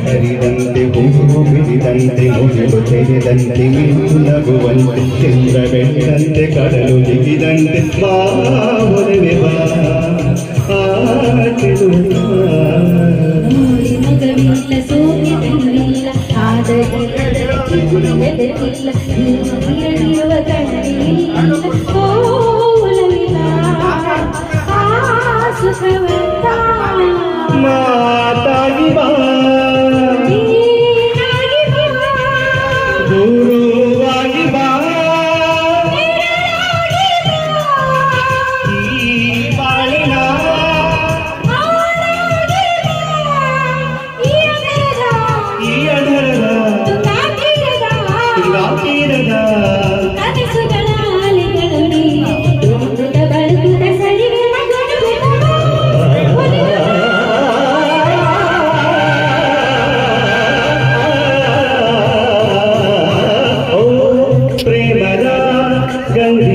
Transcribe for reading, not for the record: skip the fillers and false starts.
ಹರಿದಂತೆ ಹೂವು ಬಿರಿದಂತೆ ಮುಗಿಲು ತೆರೆದಂತೆ ಮಿಂಚು ನಗುವಂತೆ ಚಂದ್ರ ಬೆಳೆದಂತೆ ಕಡಲು ಜಿಗಿದಂತೆ ಬಾವರವೆ ಬಾ ಮಗವಿಲ್ಲ ಸೋಮಿಲ್ಲ ಆದರೆ ನೀರಲಿರುವ ಕಣ್ಣಿಲ್ಲ ಓಲವಿಲ್ಲ ಸುಖವಂತ ಮಾತಾಗಿ ಬಾ ಗುರುವಾಗಿ ಬಾ ಈ ಬಾಳಿನ ಈ ಅಧರದ ತುಂಗಾತೀರದ ಕನಸುಗಳ ಅಲೆಗಳಲ್ಲಿ ತುಂಬಿದ ಬಳುಕುದ ಸರಿಗಳ ಪ್ರೇಮದ ಗಂಗೆ